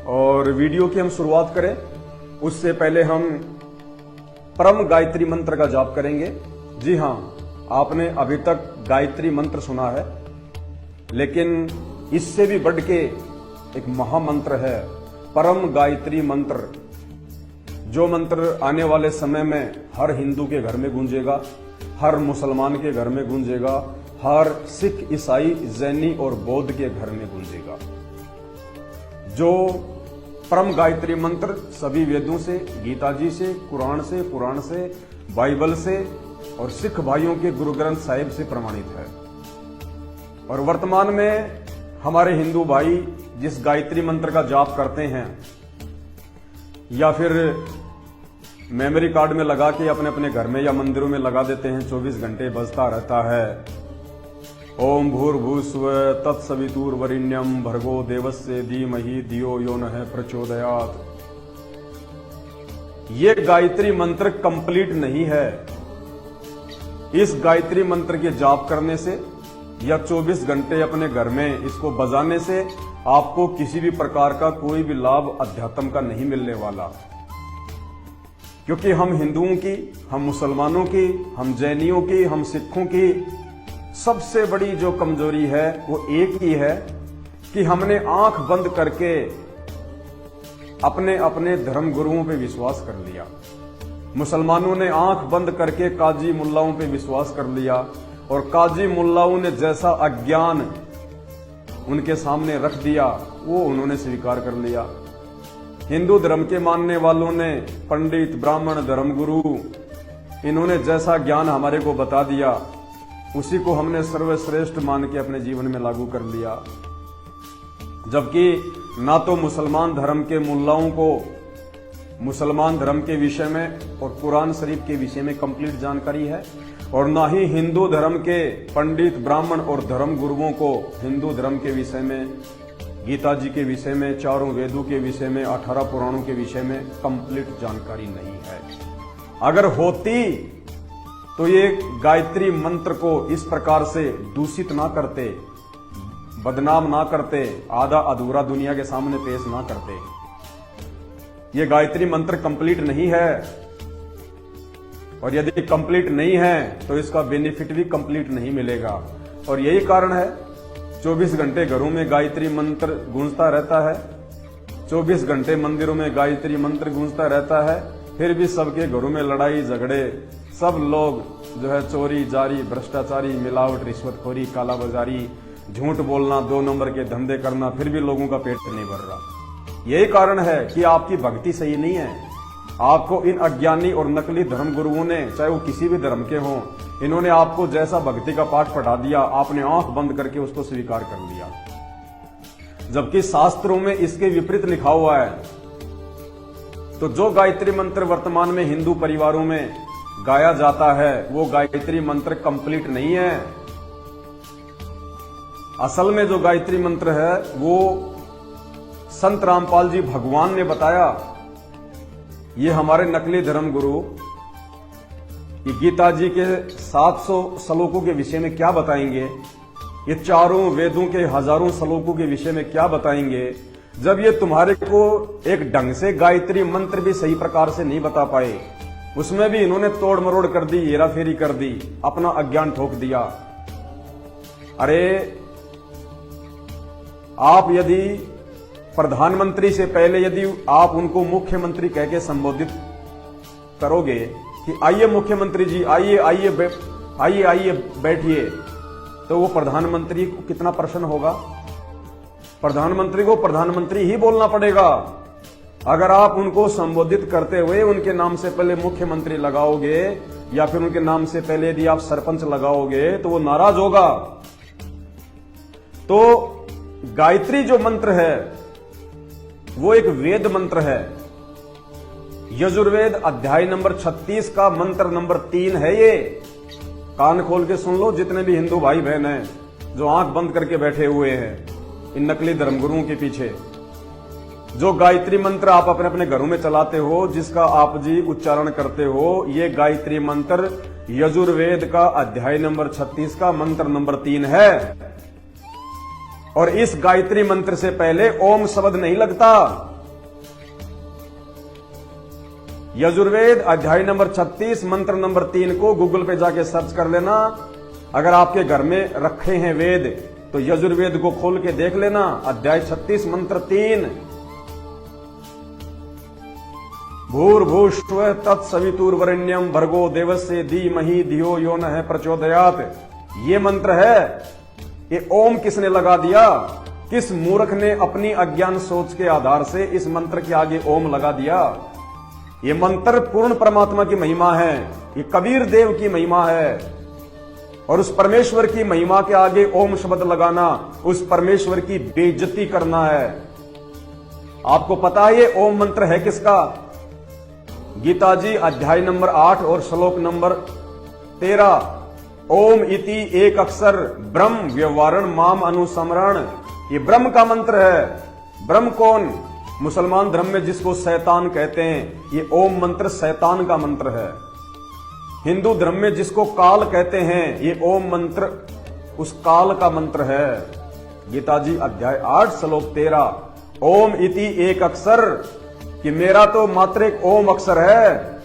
और वीडियो की हम शुरुआत करें उससे पहले हम परम गायत्री मंत्र का जाप करेंगे। जी हाँ, आपने अभी तक गायत्री मंत्र सुना है, लेकिन इससे भी बढ़ के एक महामंत्र है परम गायत्री मंत्र, जो मंत्र आने वाले समय में हर हिंदू के घर में गूंजेगा, हर मुसलमान के घर में गूंजेगा, हर सिख, ईसाई, जैनी और बौद्ध के घर में गूंजेगा। जो परम गायत्री मंत्र सभी वेदों से, गीता जी से, कुरान से, पुराण से, बाइबल से और सिख भाइयों के गुरु ग्रंथ साहिब से प्रमाणित है। और वर्तमान में हमारे हिंदू भाई जिस गायत्री मंत्र का जाप करते हैं या फिर मेमोरी कार्ड में लगा के अपने अपने घर में या मंदिरों में लगा देते हैं, 24 घंटे बजता रहता है, ओम भूर्भुवस्सुः तत्सवितुर्वरेण्यं भर्गो देवस्य धीमहि धियो यो नः प्रचोदयात्। ये गायत्री मंत्र कंप्लीट नहीं है। इस गायत्री मंत्र के जाप करने से या 24 घंटे अपने घर में इसको बजाने से आपको किसी भी प्रकार का कोई भी लाभ अध्यात्म का नहीं मिलने वाला, क्योंकि हम हिंदुओं की, हम मुसलमानों की, हम जैनियों की, हम सिखों की सबसे बड़ी जो कमजोरी है वो एक ही है कि हमने आंख बंद करके अपने अपने धर्म गुरुओं पे विश्वास कर लिया। मुसलमानों ने आंख बंद करके काजी मुल्लाओं पे विश्वास कर लिया और काजी मुल्लाओं ने जैसा अज्ञान उनके सामने रख दिया वो उन्होंने स्वीकार कर लिया। हिंदू धर्म के मानने वालों ने, पंडित, ब्राह्मण, धर्मगुरु, इन्होंने जैसा ज्ञान हमारे को बता दिया उसी को हमने सर्वश्रेष्ठ मान के अपने जीवन में लागू कर लिया। जबकि ना तो मुसलमान धर्म के मुल्लाओं को मुसलमान धर्म के विषय में और कुरान शरीफ के विषय में कंप्लीट जानकारी है, और ना ही हिंदू धर्म के पंडित, ब्राह्मण और धर्म गुरुओं को हिंदू धर्म के विषय में, गीता जी के विषय में, चारों वेदों के विषय में, 18 पुराणों के विषय में कंप्लीट जानकारी नहीं है। अगर होती तो ये गायत्री मंत्र को इस प्रकार से दूषित ना करते, बदनाम ना करते, आधा अधूरा दुनिया के सामने पेश ना करते। ये गायत्री मंत्र कंप्लीट नहीं है, और यदि कंप्लीट नहीं है तो इसका बेनिफिट भी कंप्लीट नहीं मिलेगा। और यही कारण है 24 घंटे घरों में गायत्री मंत्र गूंजता रहता है, 24 घंटे मंदिरों में गायत्री मंत्र गूंजता रहता है, फिर भी सबके घरों में लड़ाई झगड़े, सब लोग जो है चोरी जारी, भ्रष्टाचारी, मिलावट, रिश्वतखोरी, कालाबाजारी, झूठ बोलना, 2 नंबर के धंधे करना, फिर भी लोगों का पेट नहीं भर रहा। यही कारण है कि आपकी भक्ति सही नहीं है। आपको इन अज्ञानी और नकली धर्म गुरुओं ने, चाहे वो किसी भी धर्म के हों, इन्होंने आपको जैसा भक्ति का पाठ पढ़ा दिया, आपने आंख बंद करके उसको स्वीकार कर लिया, जबकि शास्त्रों में इसके विपरीत लिखा हुआ है। तो जो गायत्री मंत्र वर्तमान में हिंदू परिवारों में गाया जाता है वो गायत्री मंत्र कंप्लीट नहीं है। असल में जो गायत्री मंत्र है वो संत रामपाल जी भगवान ने बताया। ये हमारे नकली धर्म गुरु ये गीता जी के 700 श्लोकों के विषय में क्या बताएंगे, ये चारों वेदों के हजारों श्लोकों के विषय में क्या बताएंगे, जब ये तुम्हारे को एक ढंग से गायत्री मंत्र भी सही प्रकार से नहीं बता पाए। उसमें भी इन्होंने तोड़ मरोड़ कर दी, हेराफेरी कर दी, अपना अज्ञान ठोक दिया। अरे आप यदि प्रधानमंत्री से पहले यदि आप उनको मुख्यमंत्री कह के संबोधित करोगे कि आइए मुख्यमंत्री जी, आइए आइए आइए आइए बैठिए, तो वो प्रधानमंत्री को कितना प्रसन्न होगा। प्रधानमंत्री को प्रधानमंत्री ही बोलना पड़ेगा। अगर आप उनको संबोधित करते हुए उनके नाम से पहले मुख्यमंत्री लगाओगे या फिर उनके नाम से पहले यदि आप सरपंच लगाओगे तो वो नाराज होगा। तो गायत्री जो मंत्र है वो एक वेद मंत्र है। यजुर्वेद अध्याय नंबर 36 का मंत्र नंबर 3 है ये। कान खोल के सुन लो जितने भी हिंदू भाई बहन हैं जो आंख बंद करके बैठे हुए हैं इन नकली धर्मगुरुओं के पीछे। जो गायत्री मंत्र आप अपने अपने घरों में चलाते हो, जिसका आप जी उच्चारण करते हो, ये गायत्री मंत्र यजुर्वेद का अध्याय नंबर 36 का मंत्र नंबर 3 है। और इस गायत्री मंत्र से पहले ओम शब्द नहीं लगता। यजुर्वेद अध्याय नंबर 36 मंत्र नंबर 3 को गूगल पे जाके सर्च कर लेना। अगर आपके घर में रखे हैं वेद तो यजुर्वेद को खोल के देख लेना। अध्याय 36 मंत्र 3, भूर्भुवस्सुवः तत्सवितुर्वरेण्यं भर्गो देवस्य धीमहि धियो यो नः प्रचोदयात्। ये मंत्र है। ये ओम किसने लगा दिया? किस मूर्ख ने अपनी अज्ञान सोच के आधार से इस मंत्र के आगे ओम लगा दिया? ये मंत्र पूर्ण परमात्मा की महिमा है, ये कबीर देव की महिमा है। और उस परमेश्वर की महिमा के आगे ओम शब्द लगाना उस परमेश्वर की बेइज्जती करना है। आपको पता है ये ओम मंत्र है किसका? गीता जी अध्याय नंबर 8 और श्लोक नंबर 13, ओम इति एक अक्षर ब्रह्म व्यवहारण माम अनुसमरण। ये ब्रह्म का मंत्र है। ब्रह्म कौन? मुसलमान धर्म में जिसको शैतान कहते हैं, ये ओम मंत्र शैतान का मंत्र है। हिंदू धर्म में जिसको काल कहते हैं, ये ओम मंत्र उस काल का मंत्र है। गीता जी अध्याय 8 श्लोक 13, ओम इति एक अक्षर, कि मेरा तो मात्र एक ओम अक्षर है।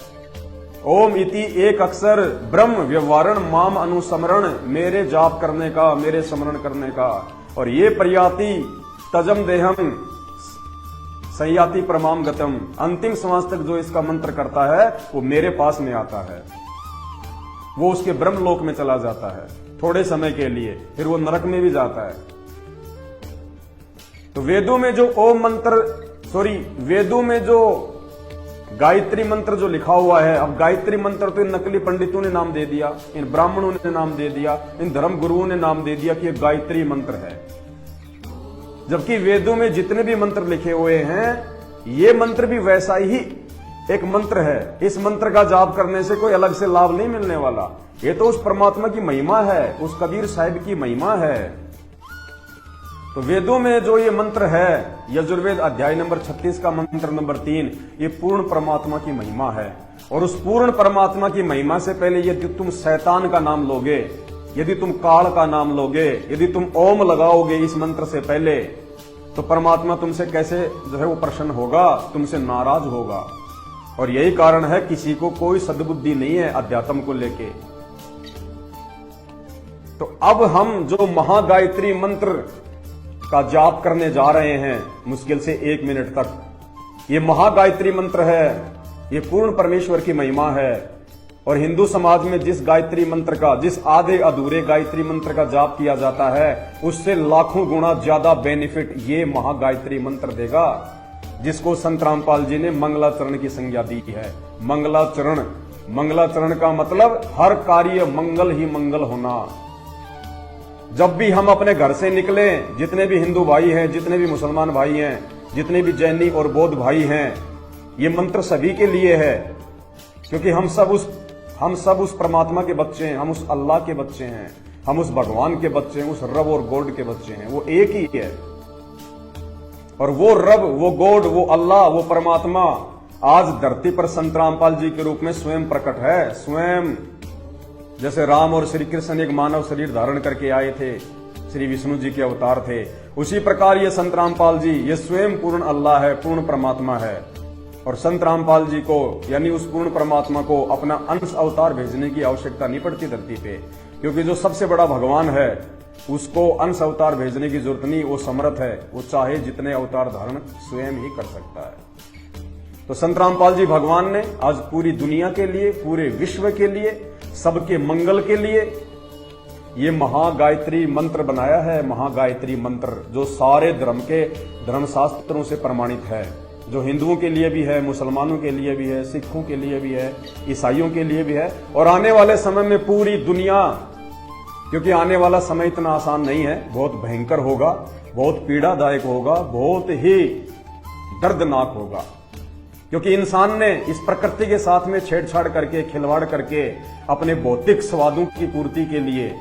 ओम इति एक अक्षर ब्रह्म व्यवहारण माम अनुसमरण, मेरे जाप करने का, मेरे स्मरण करने का। और ये प्रयाति तजम देहम संयाति परमाम गतम, अंतिम श्वास तक जो इसका मंत्र करता है वो मेरे पास में आता है। वो उसके ब्रह्म लोक में चला जाता है थोड़े समय के लिए, फिर वो नरक में भी जाता है। तो वेदों में जो ओम मंत्र, वेदों में जो गायत्री मंत्र जो लिखा हुआ है, अब गायत्री मंत्र तो इन नकली पंडितों ने नाम दे दिया, इन ब्राह्मणों ने नाम दे दिया, इन धर्म गुरुओं ने नाम दे दिया कि ये गायत्री मंत्र है। जबकि वेदों में जितने भी मंत्र लिखे हुए हैं, ये मंत्र भी वैसा ही एक मंत्र है। इस मंत्र का जाप करने से कोई अलग से लाभ नहीं मिलने वाला। ये तो उस परमात्मा की महिमा है, उस कबीर साहिब की महिमा है। तो वेदों में जो ये मंत्र है, यजुर्वेद अध्याय नंबर 36 का मंत्र नंबर 3, ये पूर्ण परमात्मा की महिमा है। और उस पूर्ण परमात्मा की महिमा से पहले यदि तुम शैतान का नाम लोगे, यदि तुम काल का नाम लोगे, यदि तुम ओम लगाओगे इस मंत्र से पहले, तो परमात्मा तुमसे कैसे जो है वो प्रसन्न होगा, तुमसे नाराज होगा। और यही कारण है किसी को कोई सद्बुद्धि नहीं है अध्यात्म को लेके। तो अब हम जो महागायत्री मंत्र का जाप करने जा रहे हैं मुश्किल से 1 मिनट तक, ये महागायत्री मंत्र है, ये पूर्ण परमेश्वर की महिमा है। और हिंदू समाज में जिस गायत्री मंत्र का, जिस आधे अधूरे गायत्री मंत्र का जाप किया जाता है, उससे लाखों गुना ज्यादा बेनिफिट ये महागायत्री मंत्र देगा, जिसको संत रामपाल जी ने मंगलाचरण की संज्ञा दी है। मंगलाचरण, मंगलाचरण का मतलब हर कार्य मंगल ही मंगल होना। जब भी हम अपने घर से निकले, जितने भी हिंदू भाई हैं, जितने भी मुसलमान भाई हैं, जितने भी जैनी और बौद्ध भाई हैं, ये मंत्र सभी के लिए है। क्योंकि हम सब उस परमात्मा के बच्चे हैं, हम उस अल्लाह के बच्चे हैं, हम उस भगवान के बच्चे हैं, उस रब और गॉड के बच्चे हैं। वो एक ही है। और वो रब, वो गॉड, वो अल्लाह, वो परमात्मा आज धरती पर संत रामपाल जी के रूप में स्वयं प्रकट है। स्वयं जैसे राम और श्री कृष्ण एक मानव शरीर धारण करके आए थे, श्री विष्णु जी के अवतार थे, उसी प्रकार ये संत रामपाल जी, ये स्वयं पूर्ण अल्लाह है, पूर्ण परमात्मा है। और संत रामपाल जी को, यानी उस पूर्ण परमात्मा को, अपना अंश अवतार भेजने की आवश्यकता नहीं पड़ती धरती पे, क्योंकि जो सबसे बड़ा भगवान है उसको अंश अवतार भेजने की जरूरत नहीं। वो समर्थ है, वो चाहे जितने अवतार धारण स्वयं ही कर सकता है। तो संत रामपाल जी भगवान ने आज पूरी दुनिया के लिए, पूरे विश्व के लिए, सबके मंगल के लिए ये महागायत्री मंत्र बनाया है। महागायत्री मंत्र जो सारे धर्म के धर्मशास्त्रों से प्रमाणित है, जो हिंदुओं के लिए भी है, मुसलमानों के लिए भी है, सिखों के लिए भी है, ईसाइयों के लिए भी है, और आने वाले समय में पूरी दुनिया, क्योंकि आने वाला समय इतना आसान नहीं है, बहुत भयंकर होगा, बहुत पीड़ादायक होगा, बहुत ही दर्दनाक होगा। क्योंकि इंसान ने इस प्रकृति के साथ में छेड़छाड़ करके, खिलवाड़ करके, अपने भौतिक स्वादों की पूर्ति के लिए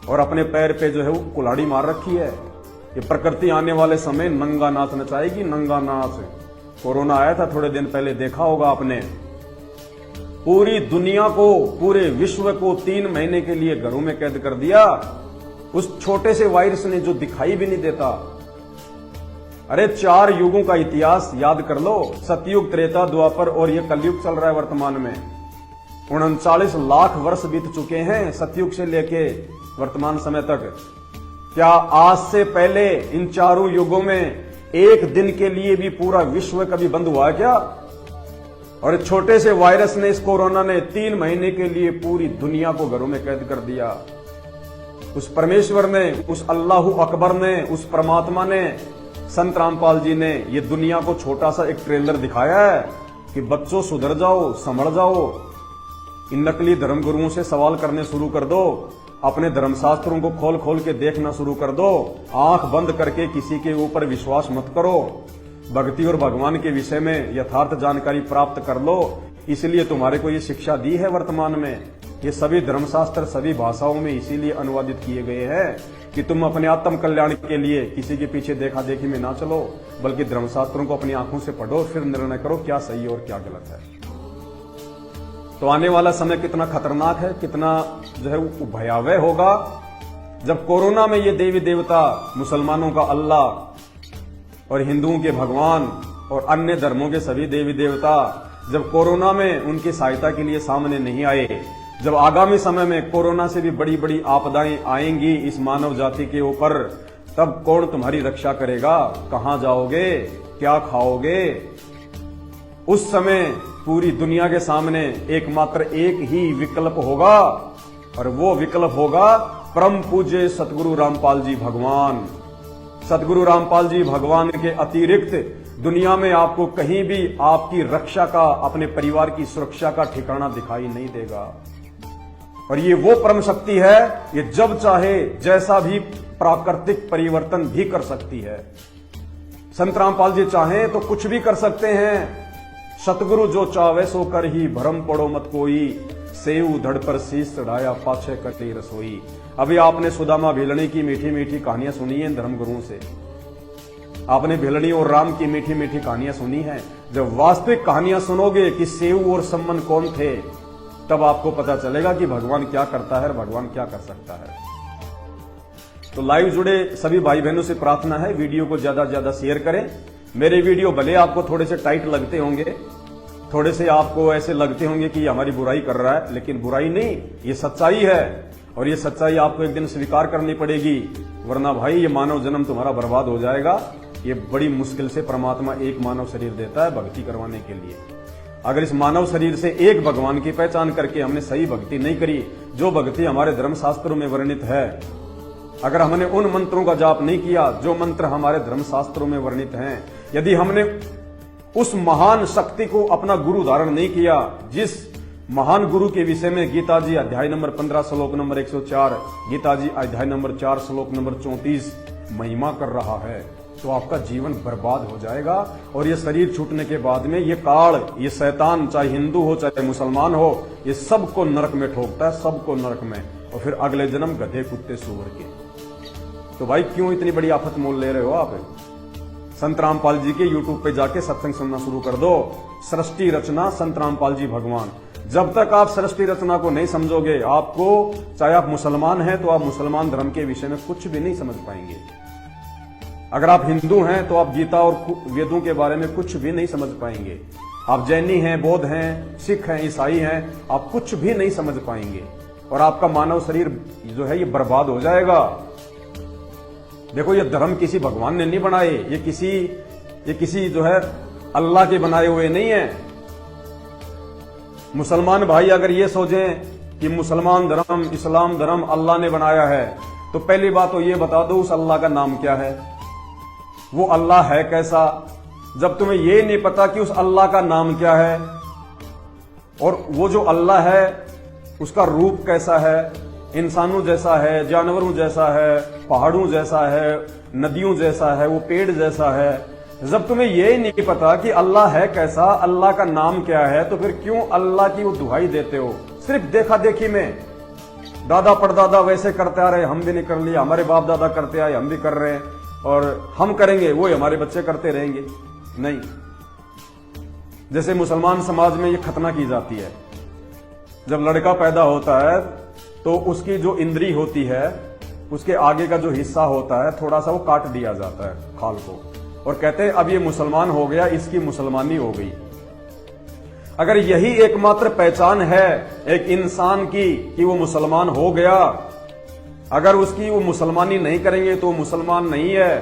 और अपने पैर पे जो है वो कुल्हाड़ी मार रखी है। ये प्रकृति आने वाले समय नंगा नाच नचाएगी, नंगा नाच। कोरोना आया था थोड़े दिन पहले, देखा होगा आपने, पूरी दुनिया को, पूरे विश्व को 3 महीने के लिए घरों में कैद कर दिया उस छोटे से वायरस ने, जो दिखाई भी नहीं देता। अरे 4 युगों का इतिहास याद कर लो, सतयुग, त्रेता, द्वापर और ये कलयुग चल रहा है वर्तमान में। 39 लाख वर्ष बीत चुके हैं सतयुग से लेके वर्तमान समय तक। क्या आज से पहले इन 4 युगों में एक दिन के लिए भी पूरा विश्व कभी बंद हुआ है क्या? और छोटे से वायरस ने, इस कोरोना ने 3 महीने के लिए पूरी दुनिया को घरों में कैद कर दिया। उस परमेश्वर ने, उस अल्लाह अकबर ने, उस परमात्मा ने, संत रामपाल जी ने ये दुनिया को छोटा सा एक ट्रेलर दिखाया है कि बच्चों सुधर जाओ, संभल जाओ, इन नकली धर्मगुरुओं से सवाल करने शुरू कर दो, अपने धर्मशास्त्रों को खोल खोल के देखना शुरू कर दो, आंख बंद करके किसी के ऊपर विश्वास मत करो, भक्ति और भगवान के विषय में यथार्थ जानकारी प्राप्त कर लो। इसलिए तुम्हारे को ये शिक्षा दी है वर्तमान में। ये सभी धर्मशास्त्र सभी भाषाओं में इसीलिए अनुवादित किए गए हैं कि तुम अपने आत्म कल्याण के लिए किसी के पीछे देखा देखी में ना चलो, बल्कि धर्मशास्त्रों को अपनी आंखों से पढ़ो, फिर निर्णय करो क्या सही और क्या गलत है। तो आने वाला समय कितना खतरनाक है, कितना जो है वो भयावह होगा, जब कोरोना में ये देवी देवता, मुसलमानों का अल्लाह और हिंदुओं के भगवान और अन्य धर्मों के सभी देवी देवता जब कोरोना में उनकी सहायता के लिए सामने नहीं आए, जब आगामी समय में कोरोना से भी बड़ी बड़ी आपदाएं आएंगी इस मानव जाति के ऊपर, तब कौन तुम्हारी रक्षा करेगा? कहां जाओगे? क्या खाओगे? उस समय पूरी दुनिया के सामने एकमात्र एक ही विकल्प होगा, और वो विकल्प होगा परम पूज्य सतगुरु रामपाल जी भगवान। सतगुरु रामपाल जी भगवान के अतिरिक्त दुनिया में आपको कहीं भी आपकी रक्षा का, अपने परिवार की सुरक्षा का ठिकाना दिखाई नहीं देगा। और ये वो परम शक्ति है, ये जब चाहे जैसा भी प्राकृतिक परिवर्तन भी कर सकती है। संत रामपाल जी चाहें तो कुछ भी कर सकते हैं। सतगुरु जो चावे सो कर ही, भरम पड़ो मत कोई, सेऊ धड़ पर शीश चढ़ाया पाछे कटी रसोई। अभी आपने सुदामा भिलनी की मीठी मीठी कहानियां सुनी है धर्मगुरुओं से, आपने भिलनी और राम की मीठी मीठी कहानियां सुनी है। जब वास्तविक कहानियां सुनोगे कि सेऊ और सम्मन कौन थे, तब आपको पता चलेगा कि भगवान क्या करता है और भगवान क्या कर सकता है। तो लाइव जुड़े सभी भाई बहनों से प्रार्थना है, वीडियो को ज्यादा से ज्यादा शेयर करें। मेरे वीडियो भले आपको थोड़े से टाइट लगते होंगे, थोड़े से आपको ऐसे लगते होंगे कि हमारी बुराई कर रहा है, लेकिन बुराई नहीं, ये सच्चाई है। और ये सच्चाई आपको एक दिन स्वीकार करनी पड़ेगी, वरना भाई ये मानव जन्म तुम्हारा बर्बाद हो जाएगा। ये बड़ी मुश्किल से परमात्मा एक मानव शरीर देता है भक्ति करवाने के लिए। अगर इस मानव शरीर से एक भगवान की पहचान करके हमने सही भक्ति नहीं करी, जो भक्ति हमारे धर्मशास्त्रों में वर्णित है, अगर हमने उन मंत्रों का जाप नहीं किया जो मंत्र हमारे धर्मशास्त्रों में वर्णित हैं, यदि हमने उस महान शक्ति को अपना गुरु धारण नहीं किया, जिस महान गुरु के विषय में गीता जी अध्याय नंबर 15 श्लोक नंबर 104, गीता जी अध्याय नंबर 4 श्लोक नंबर 34 महिमा कर रहा है, तो आपका जीवन बर्बाद हो जाएगा। और ये शरीर छूटने के बाद में ये काल, ये शैतान, चाहे हिंदू हो चाहे मुसलमान हो, ये सबको नरक में ठोकता है, सबको नरक में, और फिर अगले जन्म गधे कुत्ते सूअर के। तो भाई क्यों इतनी बड़ी आफत मोल ले रहे हो आप? संत रामपाल जी के YouTube पे जाके सत्संग सुनना शुरू कर दो। सृष्टि रचना संत रामपाल जी भगवान। जब तक आप सृष्टि रचना को नहीं समझोगे, आपको, चाहे आप मुसलमान हैं तो आप मुसलमान धर्म के विषय में कुछ भी नहीं समझ पाएंगे। अगर आप हिंदू हैं तो आप गीता और वेदों के बारे में कुछ भी नहीं समझ पाएंगे। आप जैनी हैं, बौद्ध हैं, सिख हैं, ईसाई हैं, आप कुछ भी नहीं समझ पाएंगे, और आपका मानव शरीर जो है ये बर्बाद हो जाएगा। देखो, ये धर्म किसी भगवान ने नहीं बनाए, ये किसी जो है अल्लाह के बनाए हुए नहीं है। मुसलमान भाई अगर ये सोचें कि मुसलमान धर्म, इस्लाम धर्म अल्लाह ने बनाया है, तो पहली बात तो ये बता दो उस अल्लाह का नाम क्या है, वो अल्लाह है कैसा। जब तुम्हें ये नहीं पता कि उस अल्लाह का नाम क्या है और वो जो अल्लाह है उसका रूप कैसा है, इंसानों जैसा है, जानवरों जैसा है, पहाड़ों जैसा है, नदियों जैसा है, वो पेड़ जैसा है, जब तुम्हें ये नहीं पता कि अल्लाह है कैसा, अल्लाह का नाम क्या है, तो फिर क्यों अल्लाह की वो दुहाई देते हो? सिर्फ देखा देखी में, दादा परदादा वैसे करते आ रहे, हम भी नहीं कर लिया, हमारे बाप दादा करते आए, हम भी कर रहे हैं, और हम करेंगे वो हमारे बच्चे करते रहेंगे। नहीं, जैसे मुसलमान समाज में ये खतना की जाती है, जब लड़का पैदा होता है तो उसकी जो इंद्री होती है, उसके आगे का जो हिस्सा होता है, थोड़ा सा वो काट दिया जाता है खाल को, और कहते हैं अब ये मुसलमान हो गया, इसकी मुसलमानी हो गई। अगर यही एकमात्र पहचान है एक इंसान की कि वो मुसलमान हो गया, अगर उसकी वो मुसलमानी नहीं करेंगे तो वो मुसलमान नहीं है,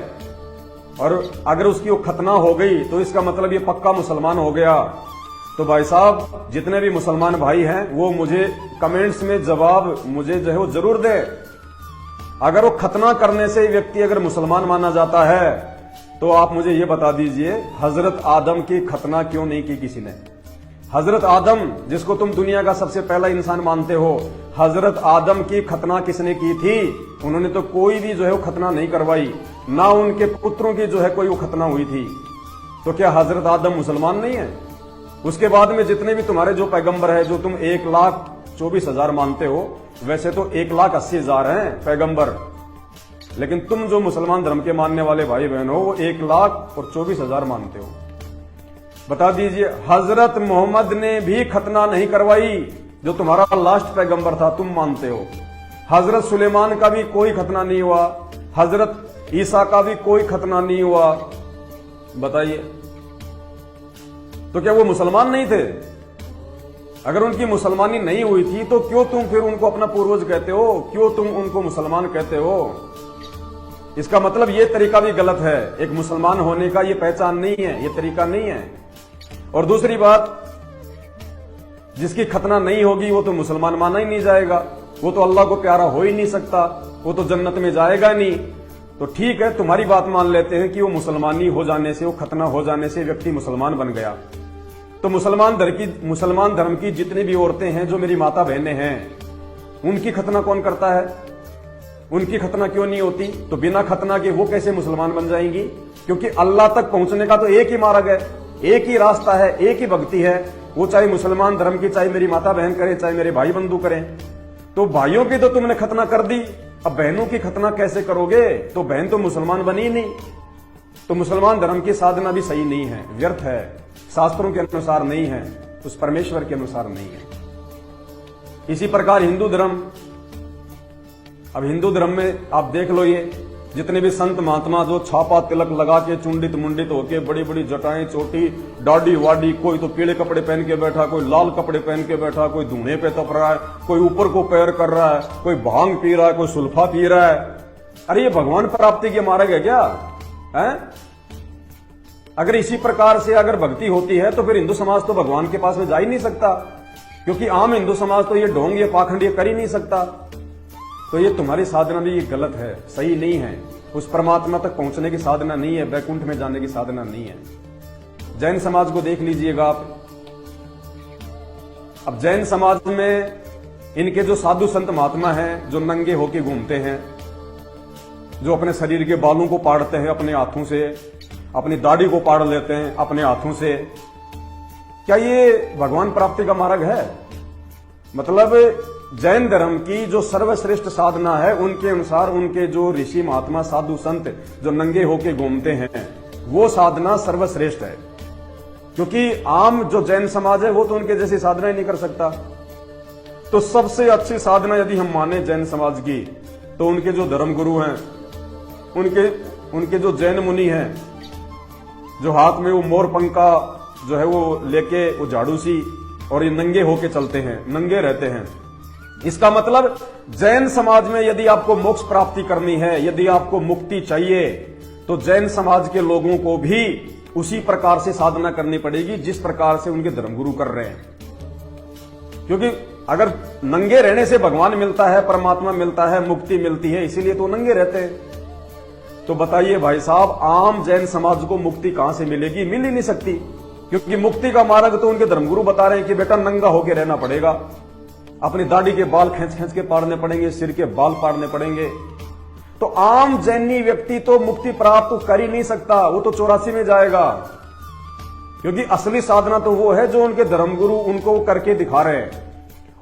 और अगर उसकी वो खतना हो गई तो इसका मतलब ये पक्का मुसलमान हो गया, तो भाई साहब जितने भी मुसलमान भाई हैं वो मुझे कमेंट्स में जवाब मुझे जो है वो जरूर दे। अगर वो खतना करने से व्यक्ति अगर मुसलमान माना जाता है तो आप मुझे ये बता दीजिए हजरत आदम की खतना क्यों नहीं की किसी ने? हजरत आदम जिसको तुम दुनिया का सबसे पहला इंसान मानते हो, हजरत आदम की खतना किसने की थी? उन्होंने तो कोई भी जो है वो खतना नहीं करवाई, ना उनके पुत्रों की जो है कोई वो खतना हुई थी। तो क्या हजरत आदम मुसलमान नहीं है? उसके बाद में जितने भी तुम्हारे जो पैगंबर है, जो तुम 1,24,000 मानते हो, वैसे तो 1,80,000 हैं पैगंबर, लेकिन तुम जो मुसलमान धर्म के मानने वाले भाई बहन हो वो 1,24,000 मानते हो। बता दीजिए हजरत मोहम्मद ने भी खतना नहीं करवाई, जो तुम्हारा लास्ट पैगंबर था, तुम मानते हो। हजरत सुलेमान का भी कोई खतना नहीं हुआ, हजरत ईसा का भी कोई खतना नहीं हुआ। बताइए तो क्या वो मुसलमान नहीं थे? अगर उनकी मुसलमानी नहीं हुई थी तो क्यों तुम फिर उनको अपना पूर्वज कहते हो? क्यों तुम उनको मुसलमान कहते हो? इसका मतलब ये तरीका भी गलत है। एक मुसलमान होने का ये पहचान नहीं है, ये तरीका नहीं है। और दूसरी बात, जिसकी खतना नहीं होगी वो तो मुसलमान माना ही नहीं जाएगा, वो तो अल्लाह को प्यारा हो ही नहीं सकता, वो तो जन्नत में जाएगा नहीं। तो ठीक है, तुम्हारी बात मान लेते हैं कि वो मुसलमानी हो जाने से, वो खतना हो जाने से व्यक्ति मुसलमान बन गया। तो मुसलमान धर्म की जितनी भी औरतें हैं जो मेरी माता बहनें हैं, उनकी खतना कौन करता है? उनकी खतना क्यों नहीं होती? तो बिना खतना के वो कैसे मुसलमान बन जाएंगी? क्योंकि अल्लाह तक पहुंचने का तो एक ही मार्ग है, एक ही रास्ता है, एक ही भक्ति है। वो चाहे मुसलमान धर्म की, चाहे मेरी माता बहन करें, चाहे मेरे भाई बंधु करें। तो भाइयों की तो तुमने खतना कर दी, अब बहनों की खतना कैसे करोगे? तो बहन तो मुसलमान बनी नहीं। तो मुसलमान धर्म की साधना भी सही नहीं है, व्यर्थ है, शास्त्रों के अनुसार नहीं है, उस परमेश्वर के अनुसार नहीं है। इसी प्रकार हिंदू धर्म, अब हिंदू धर्म में आप देख लो, ये जितने भी संत महात्मा जो छापा तिलक लगा के चुंडित मुंडित होके, बड़ी बड़ी जटाएं, चोटी, दाढ़ी वाडी, कोई तो पीले कपड़े पहन के बैठा, कोई लाल कपड़े पहन के बैठा, कोई धूने पे तप रहा है, कोई ऊपर को पैर कर रहा है, कोई भांग पी रहा है, कोई सुल्फा पी रहा है। अरे ये भगवान प्राप्ति के मार्ग है क्या? है? अगर इसी प्रकार से अगर भक्ति होती है तो फिर हिंदू समाज तो भगवान के पास में जा ही नहीं सकता, क्योंकि आम हिंदू समाज तो ये ढोंग, ये पाखंड ये कर ही नहीं सकता। तो ये तुम्हारी साधना भी ये गलत है, सही नहीं है, उस परमात्मा तक पहुंचने की साधना नहीं है, वैकुंठ में जाने की साधना नहीं है। जैन समाज को देख लीजिएगा आप। अब जैन समाज में इनके जो साधु संत महात्मा हैं, जो नंगे होके घूमते हैं, जो अपने शरीर के बालों को पाड़ते हैं अपने हाथों से, अपनी दाढ़ी को पाड़ लेते हैं अपने हाथों से, क्या ये भगवान प्राप्ति का मार्ग है? मतलब जैन धर्म की जो सर्वश्रेष्ठ साधना है, उनके अनुसार उनके जो ऋषि महात्मा साधु संत जो नंगे होके घूमते हैं, वो साधना सर्वश्रेष्ठ है। क्योंकि आम जो जैन समाज है वो तो उनके जैसी साधना ही नहीं कर सकता। तो सबसे अच्छी साधना यदि हम माने जैन समाज की, तो उनके जो धर्म गुरु हैं, उनके जो जैन मुनि हैं, जो हाथ में वो मोर पंखा जो है वो लेके, वो झाड़ू सी, और ये नंगे होके चलते हैं, नंगे रहते हैं। इसका मतलब जैन समाज में यदि आपको मोक्ष प्राप्ति करनी है, यदि आपको मुक्ति चाहिए, तो जैन समाज के लोगों को भी उसी प्रकार से साधना करनी पड़ेगी जिस प्रकार से उनके धर्मगुरु कर रहे हैं। क्योंकि अगर नंगे रहने से भगवान मिलता है, परमात्मा मिलता है, मुक्ति मिलती है, इसीलिए तो नंगे रहते हैं। तो बताइए भाई साहब, आम जैन समाज को मुक्ति कहां से मिलेगी? मिल ही नहीं सकती, क्योंकि मुक्ति का मार्ग तो उनके धर्मगुरु बता रहे हैं कि बेटा नंगा होके रहना पड़ेगा, अपनी दाढ़ी के बाल खींच खींच के पाड़ने पड़ेंगे, सिर के बाल पाड़ने पड़ेंगे। तो आम जैनी व्यक्ति तो मुक्ति प्राप्त कर ही नहीं सकता, वो तो 84 में जाएगा। क्योंकि असली साधना तो वो है जो उनके धर्मगुरु उनको करके दिखा रहे हैं।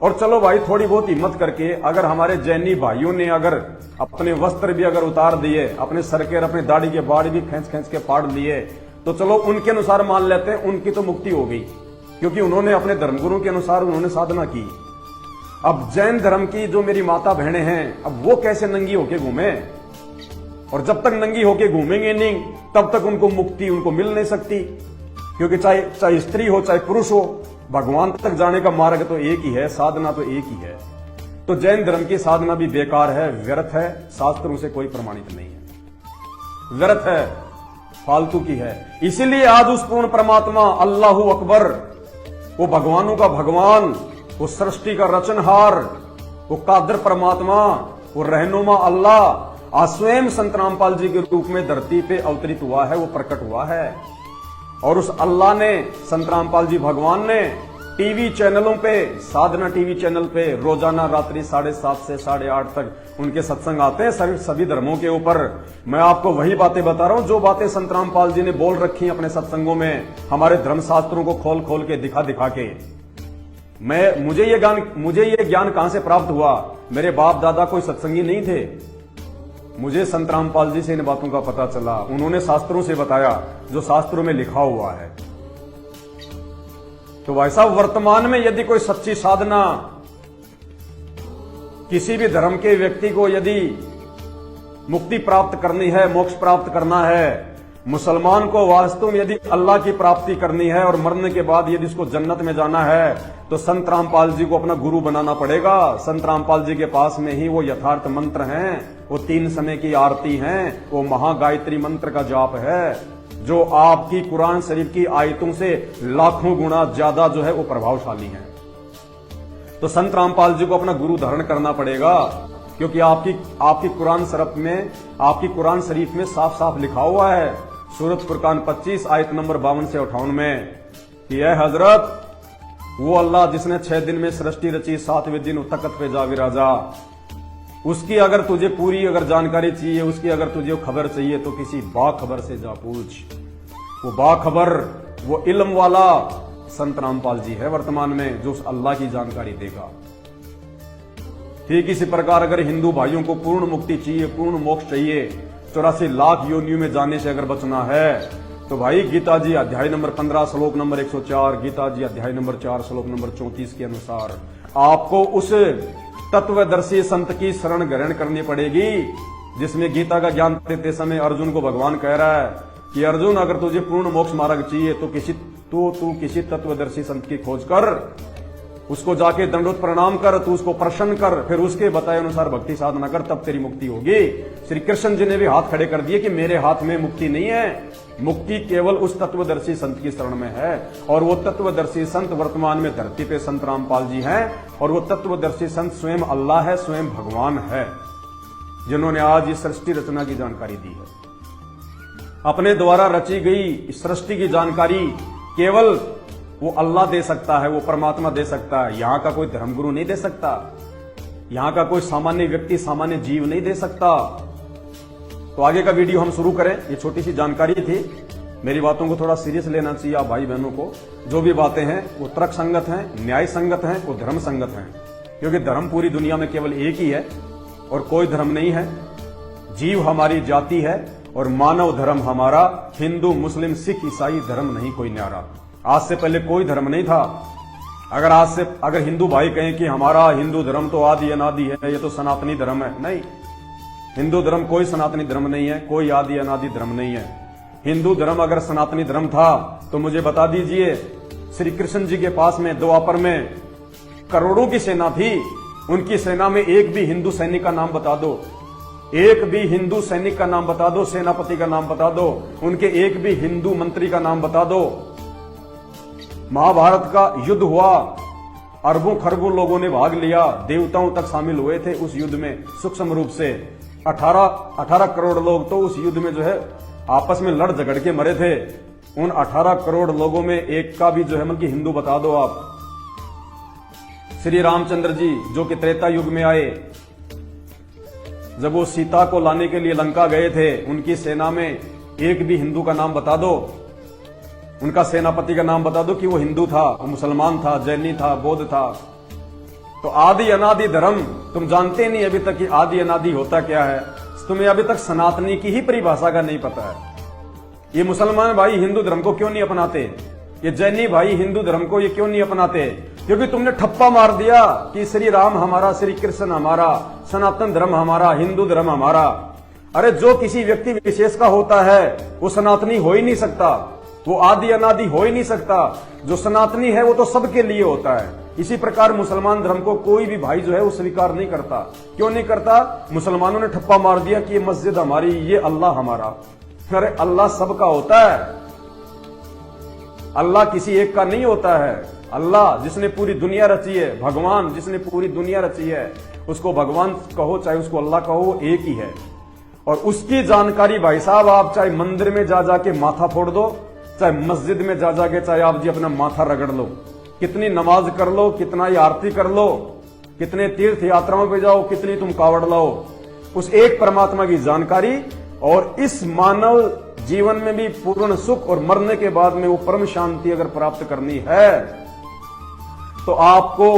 और चलो भाई, थोड़ी बहुत हिम्मत करके अगर हमारे जैनी भाइयों ने अगर अपने वस्त्र भी अगर उतार दिए, अपने सर के, अपनी दाढ़ी के बाल भी खींच खींच के पाड़ लिए, तो चलो उनके अनुसार मान लेते हैं, उनकी तो मुक्ति हो गई, क्योंकि उन्होंने अपने धर्मगुरु के अनुसार उन्होंने साधना की। अब जैन धर्म की जो मेरी माता बहनें हैं, अब वो कैसे नंगी होके घूमे? और जब तक नंगी होके घूमेंगे नहीं, तब तक उनको मुक्ति उनको मिल नहीं सकती, क्योंकि चाहे स्त्री हो चाहे पुरुष हो, भगवान तक जाने का मार्ग तो एक ही है, साधना तो एक ही है। तो जैन धर्म की साधना भी बेकार है, व्यर्थ है, शास्त्रों से कोई प्रमाणित नहीं है, व्यर्थ है, फालतू की है। इसीलिए आज उस पूर्ण परमात्मा अल्लाहू अकबर, वो भगवानों का भगवान, वो सृष्टि का रचनहार, वो कादर परमात्मा, वो रहनुमा अल्लाह आज स्वयं संत रामपाल जी के रूप में धरती पे अवतरित हुआ है, वो प्रकट हुआ है। और उस अल्लाह ने, संत रामपाल जी भगवान ने टीवी चैनलों पे, साधना टीवी चैनल पे रोजाना रात्रि 7:30 से 8:30 तक उनके सत्संग आते हैं सभी धर्मों के ऊपर। मैं आपको वही बातें बता रहा हूं जो बातें संत रामपाल जी ने बोल रखी हैं अपने सत्संगों में, हमारे धर्मशास्त्रों को खोल खोल के दिखा के। मुझे ये ज्ञान कहां से प्राप्त हुआ? मेरे बाप दादा कोई सत्संगी नहीं थे, मुझे संत रामपाल जी से इन बातों का पता चला। उन्होंने शास्त्रों से बताया जो शास्त्रों में लिखा हुआ है। तो भाई साहब, वर्तमान में यदि कोई सच्ची साधना किसी भी धर्म के व्यक्ति को यदि मुक्ति प्राप्त करनी है, मोक्ष प्राप्त करना है, मुसलमान को वास्तव में यदि अल्लाह की प्राप्ति करनी है और मरने के बाद यदि इसको जन्नत में जाना है, तो संत रामपाल जी को अपना गुरु बनाना पड़ेगा। संत रामपाल जी के पास में ही वो यथार्थ मंत्र हैं, वो 3 समय की आरती हैं, वो महागायत्री मंत्र का जाप है, जो आपकी कुरान शरीफ की आयतों से लाखों गुना ज्यादा जो है वो प्रभावशाली है। तो संत रामपाल जी को अपना गुरु धारण करना पड़ेगा, क्योंकि आपकी कुरान शरीफ में साफ साफ लिखा हुआ है, सूरत फुरकान 25 आयत नंबर 52 से 58 में कि ऐ हजरत, वो अल्लाह जिसने 6 दिन में सृष्टि रची, 7वें दिन तख्त पे जा विराजा, उसकी अगर तुझे पूरी अगर जानकारी चाहिए, उसकी अगर तुझे खबर चाहिए, तो किसी बाखबर से जा पूछ। वो बाखबर, वो इल्म वाला संत रामपाल जी है वर्तमान में, जो उस अल्लाह की जानकारी देगा। ठीक इसी प्रकार अगर हिंदू भाइयों को पूर्ण मुक्ति चाहिए, पूर्ण मोक्ष चाहिए, 84 लाख योनियों में जाने से अगर बचना है, तो भाई गीता जी अध्याय नंबर 15 श्लोक नंबर 104, गीता जी अध्याय नंबर 4 श्लोक नंबर 34 के अनुसार आपको उस तत्वदर्शी संत की शरण ग्रहण करनी पड़ेगी, जिसमें गीता का ज्ञान देते समय अर्जुन को भगवान कह रहा है कि अर्जुन, अगर तुझे पूर्ण मोक्ष मार्ग चाहिए तो तू किसी तत्वदर्शी संत की खोज कर, उसको जाके दंडोत प्रणाम कर, तू उसको प्रसन्न कर, फिर उसके बताए अनुसार भक्ति साधना कर, तब तेरी मुक्ति होगी। श्री कृष्ण जी ने भी हाथ खड़े कर दिए कि मेरे हाथ में मुक्ति नहीं है, मुक्ति केवल उस तत्वदर्शी संत की शरण में है। और वो तत्वदर्शी संत वर्तमान में धरती पे संत रामपाल जी हैं, और वो तत्वदर्शी संत स्वयं अल्लाह है, स्वयं भगवान है, जिन्होंने आज इस सृष्टि रचना की जानकारी दी है। अपने द्वारा रची गई सृष्टि की जानकारी केवल वो अल्लाह दे सकता है, वो परमात्मा दे सकता है। यहां का कोई धर्मगुरु नहीं दे सकता, यहां का कोई सामान्य व्यक्ति, सामान्य जीव नहीं दे सकता। तो आगे का वीडियो हम शुरू करें। ये छोटी सी जानकारी थी, मेरी बातों को थोड़ा सीरियस लेना चाहिए आप भाई बहनों को। जो भी बातें हैं वो तर्क संगत हैं, न्याय संगत हैं, वो धर्म संगत हैं, क्योंकि धर्म पूरी दुनिया में केवल एक ही है और कोई धर्म नहीं है। जीव हमारी जाति है और मानव धर्म हमारा हिंदू, मुस्लिम, सिख, ईसाई धर्म नहीं कोई न्यारा। आज से पहले कोई धर्म नहीं था। अगर हिंदू भाई कहें कि हमारा हिंदू धर्म तो आदि अनादि है, ये तो सनातनी धर्म है, नहीं, हिंदू धर्म कोई सनातनी धर्म नहीं है, कोई आदि अनादि धर्म नहीं है। हिंदू धर्म अगर सनातनी धर्म था तो मुझे बता दीजिए, श्री कृष्ण जी के पास में द्वापर में करोड़ों की सेना थी, उनकी सेना में एक भी हिंदू सैनिक का नाम बता दो, एक भी हिंदू सैनिक का नाम बता दो, सेनापति का नाम बता दो, उनके एक भी हिंदू मंत्री का नाम बता दो। महाभारत का युद्ध हुआ, अरबों खरबों लोगों ने भाग लिया, देवताओं तक शामिल हुए थे उस युद्ध में सूक्ष्म रूप से। 18 करोड़ लोग तो उस युद्ध में जो है आपस में लड़ झगड़ के मरे थे। उन 18 करोड़ लोगों में एक का भी जो है मतलब हिंदू बता दो आप। श्री रामचंद्र जी जो कि त्रेता युग में आए, जब वो सीता को लाने के लिए लंका गए थे, उनकी सेना में एक भी हिंदू का नाम बता दो, उनका सेनापति का नाम बता दो कि वो हिंदू था, वो मुसलमान था, जैनी था, बौद्ध था। तो आदि अनादि धर्म तुम जानते नहीं अभी तक कि आदि अनादि होता क्या है। तुम्हें अभी तक सनातनी की ही परिभाषा का नहीं पता है। ये मुसलमान भाई हिंदू धर्म को क्यों नहीं अपनाते, ये जैनी भाई हिंदू धर्म को ये क्यों नहीं अपनाते? क्योंकि तुमने ठप्पा मार दिया कि श्री राम हमारा, श्री कृष्ण हमारा, सनातन धर्म हमारा, हिंदू धर्म हमारा। अरे जो किसी व्यक्ति विशेष का होता है वो सनातनी हो ही नहीं सकता, वो आदि अनादि हो ही नहीं सकता। जो सनातनी है वो तो सबके लिए होता है। इसी प्रकार मुसलमान धर्म को कोई भी भाई जो है वो स्वीकार नहीं करता। क्यों नहीं करता? मुसलमानों ने ठप्पा मार दिया कि ये मस्जिद हमारी, ये अल्लाह हमारा। अरे अल्लाह सबका होता है, अल्लाह किसी एक का नहीं होता है। अल्लाह जिसने पूरी दुनिया रची है, भगवान जिसने पूरी दुनिया रची है, उसको भगवान कहो चाहे उसको अल्लाह कहो, एक ही है। और उसकी जानकारी भाई साहब आप चाहे मंदिर में जा जाके माथा फोड़ दो, चाहे मस्जिद में जा जाके चाहे आप जी अपना माथा रगड़ लो, कितनी नमाज कर लो, कितना ही आरती कर लो, कितने तीर्थ यात्राओं पे जाओ, कितनी तुम कावड़ लाओ, उस एक परमात्मा की जानकारी और इस मानव जीवन में भी पूर्ण सुख और मरने के बाद में वो परम शांति अगर प्राप्त करनी है तो आपको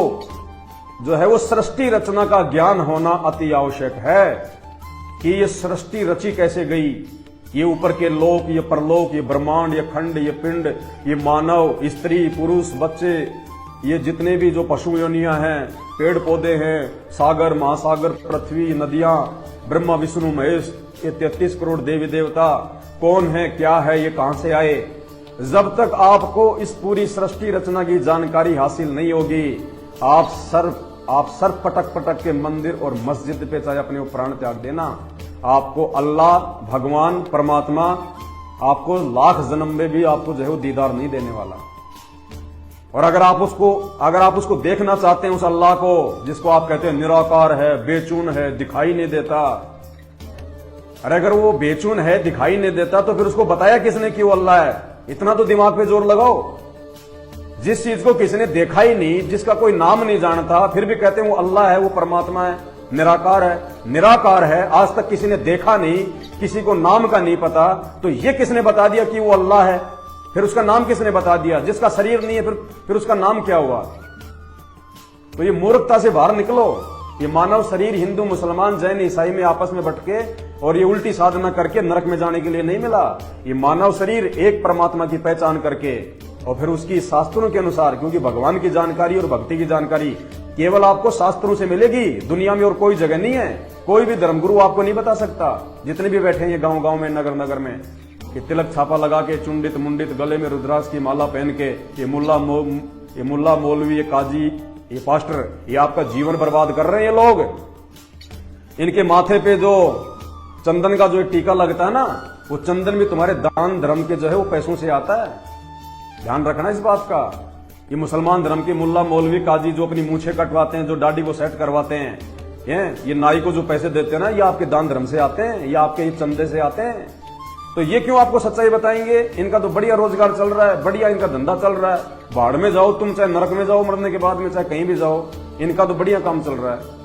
जो है वो सृष्टि रचना का ज्ञान होना अति आवश्यक है कि ये सृष्टि रची कैसे गई, ये ऊपर के लोक, ये परलोक, ये ब्रह्मांड, ये खंड, ये पिंड, ये मानव, स्त्री, पुरुष, बच्चे, ये जितने भी जो पशु योनियां हैं, पेड़ पौधे हैं, सागर, महासागर, पृथ्वी, नदियां, ब्रह्मा विष्णु महेश, ये 33 करोड़ देवी देवता कौन है, क्या है, ये कहां से आए, जब तक आपको इस पूरी सृष्टि रचना की जानकारी हासिल नहीं होगी, आप सर पटक पटक के मंदिर और मस्जिद पे चाहे अपने प्राण त्याग देना, आपको अल्लाह, भगवान, परमात्मा आपको लाख जन्म में भी आपको जो है वो दीदार नहीं देने वाला। और अगर आप उसको देखना चाहते हैं, उस अल्लाह को जिसको आप कहते हैं निराकार है, बेचून है, दिखाई नहीं देता, अरे अगर वो बेचून है, दिखाई नहीं देता, तो फिर उसको बताया किसने कि वो अल्लाह है? इतना तो दिमाग पे जोर लगाओ। जिस चीज को किसी ने देखा ही नहीं, जिसका कोई नाम नहीं जानता, फिर भी कहते हैं वो अल्लाह है, वो परमात्मा है, निराकार है। निराकार है, आज तक किसी ने देखा नहीं, किसी को नाम का नहीं पता, तो ये किसने बता दिया कि वो अल्लाह है? फिर उसका नाम किसने बता दिया? जिसका शरीर नहीं है फिर उसका नाम क्या हुआ? तो ये मूर्खता से बाहर निकलो। ये मानव शरीर हिंदू, मुसलमान, जैन, ईसाई में आपस में भटके और ये उल्टी साधना करके नरक में जाने के लिए नहीं मिला। ये मानव शरीर एक परमात्मा की पहचान करके और फिर उसकी शास्त्रों के अनुसार, क्योंकि भगवान की जानकारी और भक्ति की जानकारी केवल आपको शास्त्रों से मिलेगी, दुनिया में और कोई जगह नहीं है। कोई भी धर्मगुरु आपको नहीं बता सकता। जितने भी बैठे हैं गांव गांव में, नगर नगर में, कि तिलक छापा लगा के, चुंडित मुंडित, गले में रुद्राक्ष की माला पहन के, ये मुल्ला मौलवी, ये काजी, ये पास्टर, ये आपका जीवन बर्बाद कर रहे हैं ये लोग। इनके माथे पे जो चंदन का जो टीका लगता है ना, वो चंदन भी तुम्हारे दान धर्म के जो है वो पैसों से आता है। ध्यान रखना इस बात का। ये मुसलमान धर्म के मुल्ला मौलवी काजी जो अपनी मूछें कटवाते हैं, जो दाढ़ी को सेट करवाते हैं, ये नाई को जो पैसे देते हैं ना, ये आपके दान धर्म से आते हैं, ये आपके चंदे से आते हैं। तो ये क्यों आपको सच्चाई बताएंगे? इनका तो बढ़िया रोजगार चल रहा है, बढ़िया इनका धंधा चल रहा है। भाड़ में जाओ तुम, चाहे नरक में जाओ मरने के बाद में, चाहे कहीं भी जाओ, इनका तो बढ़िया काम चल रहा है।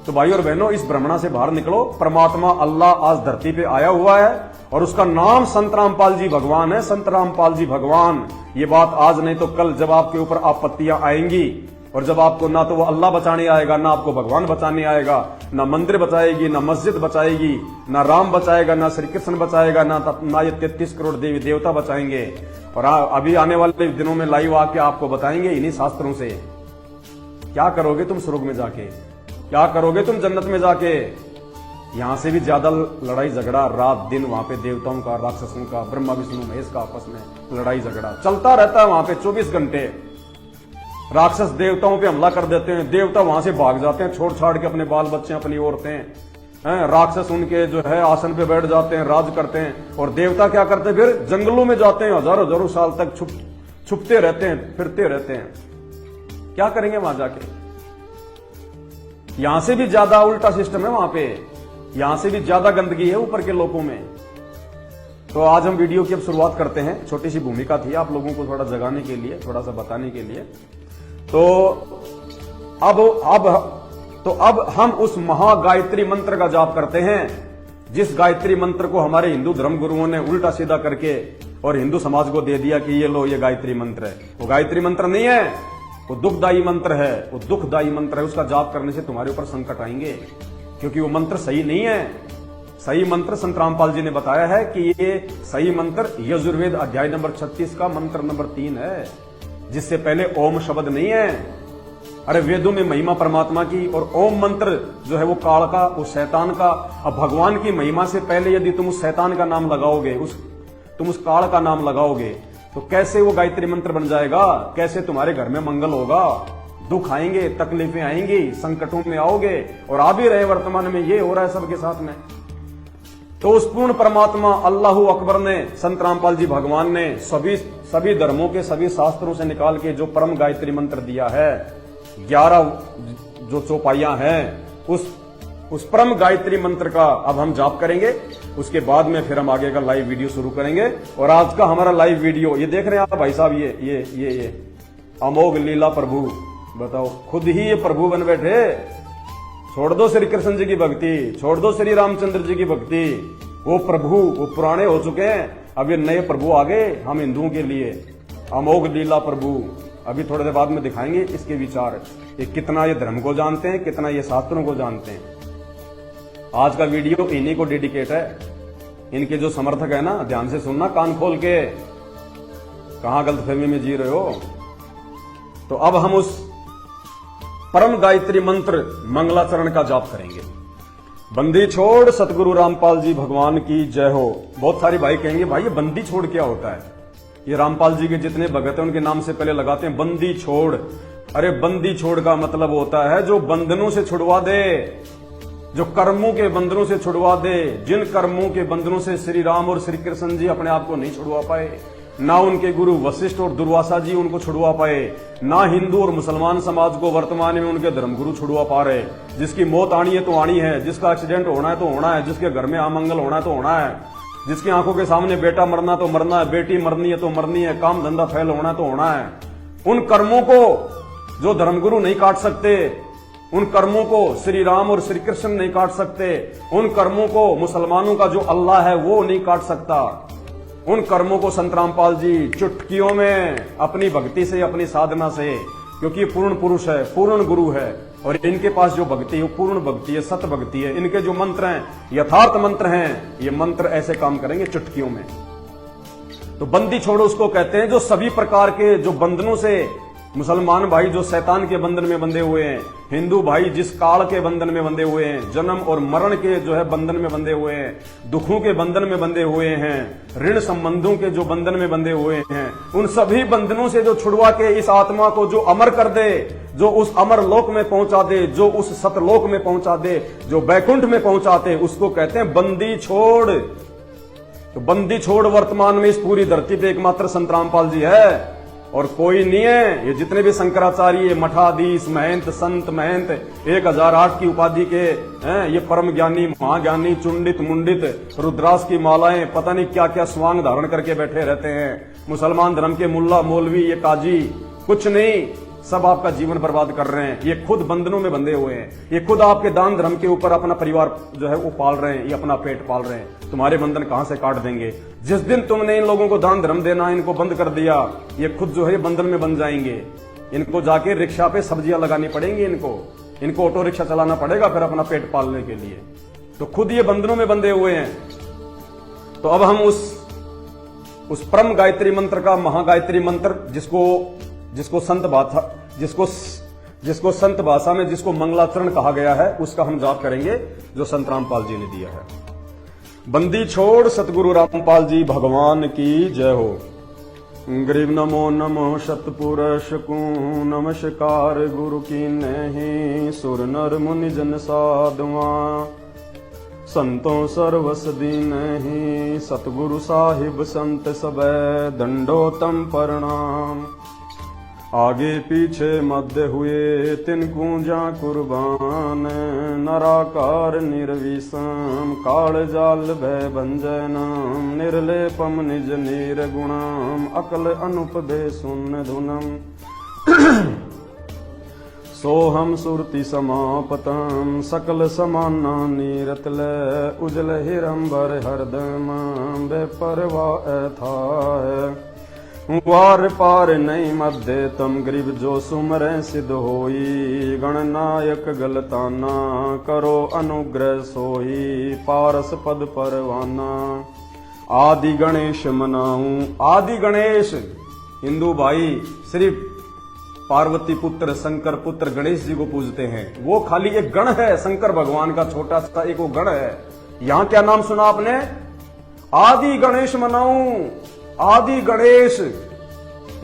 तो भाई और बहनों, इस भ्रमणा से बाहर निकलो। परमात्मा अल्लाह आज धरती पे आया हुआ है और उसका नाम संत रामपाल जी भगवान है। संत रामपाल जी भगवान, ये बात आज नहीं तो कल जब आपके ऊपर आपत्तियां आएंगी और जब आपको ना तो वो अल्लाह बचाने आएगा, ना आपको भगवान बचाने आएगा, ना मंदिर बचाएगी, ना मस्जिद बचाएगी, ना राम बचाएगा, ना श्री कृष्ण बचाएगा, ना ये 33 करोड़ देवी देवता बचाएंगे। और अभी आने वाले दिनों में लाइव आके आपको बताएंगे इन्हीं शास्त्रों से क्या करोगे तुम स्वर्ग में जाके, क्या करोगे तुम जन्नत में जाके। यहां से भी ज्यादा लड़ाई झगड़ा रात दिन वहां पे देवताओं का, राक्षसों का, ब्रह्मा विष्णु महेश का आपस में लड़ाई झगड़ा चलता रहता है। वहां पे 24 घंटे राक्षस देवताओं पे हमला कर देते हैं, देवता वहां से भाग जाते हैं छोड़ छाड़ के, अपने बाल बच्चे, अपनी औरतें, राक्षस उनके जो है आसन पे बैठ जाते हैं, राज करते हैं। और देवता क्या करते हैं? फिर जंगलों में जाते हैं, हजारों साल तक छुपते रहते हैं, फिरते रहते हैं। क्या करेंगे वहां जाके? यहां से भी ज्यादा उल्टा सिस्टम है वहां पे, यहां से भी ज्यादा गंदगी है ऊपर के लोगों में। तो आज हम वीडियो की अब शुरुआत करते हैं। छोटी सी भूमिका थी आप लोगों को थोड़ा जगाने के लिए, थोड़ा सा बताने के लिए। तो अब हम उस महागायत्री मंत्र का जाप करते हैं, जिस गायत्री मंत्र को हमारे हिंदू धर्म गुरुओं ने उल्टा सीधा करके और हिंदू समाज को दे दिया कि ये लो, ये गायत्री मंत्र है। वो गायत्री मंत्र नहीं है, वो दुखदायी मंत्र है, वो दुखदायी मंत्र है। उसका जाप करने से तुम्हारे ऊपर संकट आएंगे, क्योंकि वो मंत्र सही नहीं है। सही मंत्र संत रामपाल जी ने बताया है कि ये सही मंत्र यजुर्वेद अध्याय नंबर 36 का मंत्र नंबर 3 है, जिससे पहले ओम शब्द नहीं है। अरे वेदों में महिमा परमात्मा की, और ओम मंत्र जो है वो काल का, वो शैतान का। अब भगवान की महिमा से पहले यदि तुम उस शैतान का नाम लगाओगे, तुम उस काल का नाम लगाओगे, तो कैसे वो गायत्री मंत्र बन जाएगा? कैसे तुम्हारे घर में मंगल होगा? दुख आएंगे, तकलीफें आएंगी, संकटों में आओगे, और आ भी रहे वर्तमान में, ये हो रहा है सबके साथ में। तो उस पूर्ण परमात्मा अल्लाहू अकबर ने, संत रामपाल जी भगवान ने सभी धर्मों के सभी शास्त्रों से निकाल के जो परम गायत्री मंत्र दिया है, 11 जो चौपाइयां हैं, उस परम गायत्री मंत्र का अब हम जाप करेंगे। उसके बाद में फिर हम आगे का लाइव वीडियो शुरू करेंगे। और आज का हमारा लाइव वीडियो ये देख रहे हैं आप भाई साहब, ये अमोघ लीला प्रभु, बताओ खुद ही ये प्रभु बन बैठे। छोड़ दो श्री कृष्ण जी की भक्ति, छोड़ दो श्री रामचंद्र जी की भक्ति, वो प्रभु वो पुराने हो चुके हैं, अब ये नए प्रभु आ गए हम हिंदुओं के लिए। अमोघ लीला प्रभु, अभी थोड़ी देर बाद में दिखाएंगे इसके विचार, ये कितना ये धर्म को जानते हैं, कितना ये शास्त्रों को जानते हैं। आज का वीडियो इन्हीं को डेडिकेट है। इनके जो समर्थक है ना, ध्यान से सुनना, कान खोल के, कहां गलतफहमी में जी रहे हो। तो अब हम उस परम गायत्री मंत्र मंगलाचरण का जाप करेंगे। बंदी छोड़ सतगुरु रामपाल जी भगवान की जय हो। बहुत सारे भाई कहेंगे भाई ये बंदी छोड़ क्या होता है? ये रामपाल जी के जितने भगत हैं उनके नाम से पहले लगाते हैं बंदी छोड़। अरे बंदी छोड़ का मतलब होता है जो बंधनों से छुड़वा दे, जो कर्मों के बंधनों से छुड़वा दे। जिन कर्मों के बंधनों से श्री राम और श्री कृष्ण जी अपने आप को नहीं छुड़वा पाए, ना उनके गुरु वशिष्ठ और दुर्वासा जी उनको छुड़वा पाए, ना हिंदू और मुसलमान समाज को वर्तमान में उनके धर्मगुरु छुड़वा पा रहे। जिसकी मौत आनी है तो आनी है, जिसका एक्सीडेंट होना है तो होना है, जिसके घर में अमंगल होना है तो होना है, जिसकी आंखों के सामने बेटा मरना तो मरना है, बेटी मरनी है तो मरनी है, काम धंधा फैल होना है तो होना है। उन कर्मों को जो धर्मगुरु नहीं काट सकते, उन कर्मों को श्री राम और श्री कृष्ण नहीं काट सकते, उन कर्मों को मुसलमानों का जो अल्लाह है वो नहीं काट सकता। उन कर्मों को संत रामपाल जी चुटकियों में अपनी भक्ति से, अपनी साधना से, क्योंकि पूर्ण पुरुष है, पूर्ण गुरु है, और इनके पास जो भक्ति है वो पूर्ण भक्ति है, सत भक्ति है। इनके जो मंत्र हैं यथार्थ मंत्र हैं, ये मंत्र ऐसे काम करेंगे चुटकियों में। तो बंदी छोड़ो उसको कहते हैं जो सभी प्रकार के जो बंधनों से, मुसलमान भाई जो शैतान के बंधन में बंधे हुए हैं, हिंदू भाई जिस काल के बंधन में बंधे हुए हैं, जन्म और मरण के जो है बंधन में बंधे हुए हैं, दुखों के बंधन में बंधे हुए हैं, ऋण संबंधों के जो बंधन में बंधे हुए हैं, उन सभी बंधनों से जो छुड़वा के इस आत्मा को जो अमर कर दे, जो उस अमर लोक में पहुंचा दे, जो उस सतलोक में पहुंचा दे, जो बैकुंठ में पहुंचा दे, उसको कहते हैं बंदी छोड़। तो बंदी छोड़ वर्तमान में इस पूरी धरती पे एकमात्र संत रामपाल जी है और कोई नहीं है। ये जितने भी शंकराचार्य, मठाधीश, महंत, संत महंत, 1008 की उपाधि के हैं, ये परम ज्ञानी, महाज्ञानी, चुंडित मुंडित, रुद्रास की मालाएं, पता नहीं क्या क्या स्वांग धारण करके बैठे रहते हैं। मुसलमान धर्म के मुल्ला मौलवी, ये काजी, कुछ नहीं, सब आपका जीवन बर्बाद कर रहे हैं। ये खुद बंधनों में बंधे हुए हैं, ये खुद आपके दान धर्म के ऊपर अपना परिवार जो है वो पाल रहे हैं, ये अपना पेट पाल रहे हैं। तुम्हारे बंधन कहां से काट देंगे? जिस दिन तुमने इन लोगों को दान धर्म देना इनको बंद कर दिया, ये खुद जो है बंधन में बन जाएंगे। इनको जाके रिक्शा पे सब्जियां लगानी पड़ेंगी, इनको ऑटो रिक्शा चलाना पड़ेगा फिर अपना पेट पालने के लिए। तो खुद ये बंधनों में बंधे हुए हैं। तो अब हम उस परम गायत्री मंत्र का, महागायत्री मंत्र, जिसको संत भाषा में जिसको मंगलाचरण कहा गया है, उसका हम जाप करेंगे जो संत रामपाल जी ने दिया है। बंदी छोड़ सतगुरु रामपाल जी भगवान की जय हो। गरीब नमो नमो शतपुरुष को नमस्कार गुरु की नहीं, सुर नर मुनि जन साधुआ संतों सर्वस दीन ही, सतगुरु साहिब संत सबे दंडोतम प्रणाम। आगे पीछे मध्य हुए तिनको जा कुर्बान, नराकार निर्विषम काल जाल भय भंजनम, निर्लेपम निज निर्गुणम अकल अनुपदे सुन धुनम। सोहम सुरति समापतम सकल समाना नीरतल, उजल हिरंबर हरदम बेपरवा अथाह। वार पार नहीं मध्य तम गरीब जो सुमरे सिद्ध होई, गणनायक गलताना करो अनुग्रह सोई, पारस पद परवाना। आदि गणेश मनाऊं, आदि गणेश हिंदू भाई सिर्फ पार्वती पुत्र शंकर पुत्र गणेश जी को पूजते हैं। वो खाली एक गण है, शंकर भगवान का छोटा सा एक वो गण है। यहां क्या नाम सुना आपने? आदि गणेश मनाऊं। आदि गणेश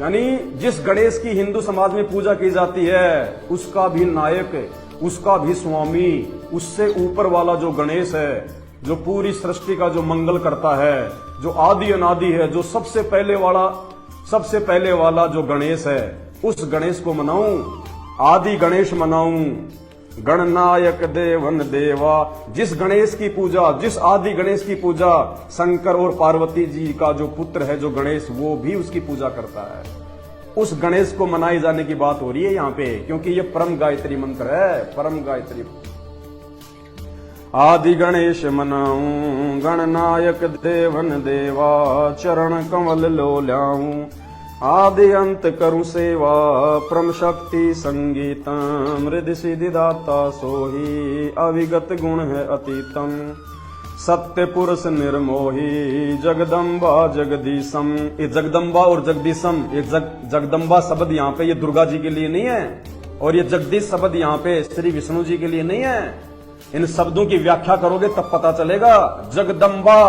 यानी जिस गणेश की हिंदू समाज में पूजा की जाती है उसका भी नायक, उसका भी स्वामी, उससे ऊपर वाला जो गणेश है, जो पूरी सृष्टि का जो मंगल करता है, जो आदि अनादि है, जो सबसे पहले वाला जो गणेश है, उस गणेश को मनाऊं। आदि गणेश मनाऊं। गणनायक देवन देवा। जिस गणेश की पूजा, जिस आदि गणेश की पूजा शंकर और पार्वती जी का जो पुत्र है जो गणेश, वो भी उसकी पूजा करता है, उस गणेश को मनाए जाने की बात हो रही है यहां पे, क्योंकि ये परम गायत्री मंत्र है। परम गायत्री आदि गणेश मनाऊं। गणनायक देवन देवा। चरण कमल लो ल्याऊं। आदि अंत करूं सेवा। परम शक्ति संगीतम। रिद्धि सिद्धि दाता सोही। अविगत गुण है अतीतम। सत्य पुरुष निर्मोही। जगदम्बा जगदीशम। ये जगदम्बा और जगदीशम, ये जगदम्बा शब्द यहाँ पे ये दुर्गा जी के लिए नहीं है, और ये जगदीश शब्द यहाँ पे श्री विष्णु जी के लिए नहीं है। इन शब्दों की व्याख्या करोगे तब पता चलेगा। जगदम्बा,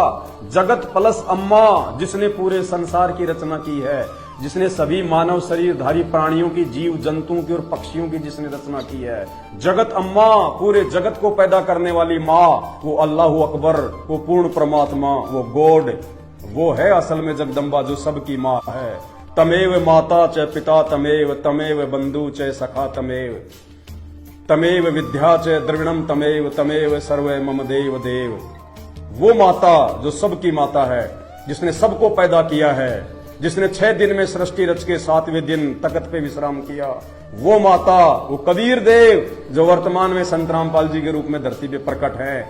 जगत प्लस अम्मा, जिसने पूरे संसार की रचना की है, जिसने सभी मानव शरीरधारी प्राणियों की, जीव जंतुओं की और पक्षियों की जिसने रचना की है। जगत अम्मा, पूरे जगत को पैदा करने वाली माँ, वो अल्लाह अकबर, वो पूर्ण परमात्मा, वो गॉड, वो है असल में जगदम्बा, जो सबकी माँ है। तमेव माता च पिता तमेव, तमेव बंधु च सखा तमेव, तमेव विद्या च द्रविणम तमेव, तमेव सर्व मम देव देव। वो माता जो सबकी माता है, जिसने सबको पैदा किया है, जिसने 6 दिन में सृष्टि रच के 7वें दिन तख्त पे विश्राम किया, वो माता, वो कबीर देव जो वर्तमान में संत रामपाल जी के रूप में धरती पे प्रकट है।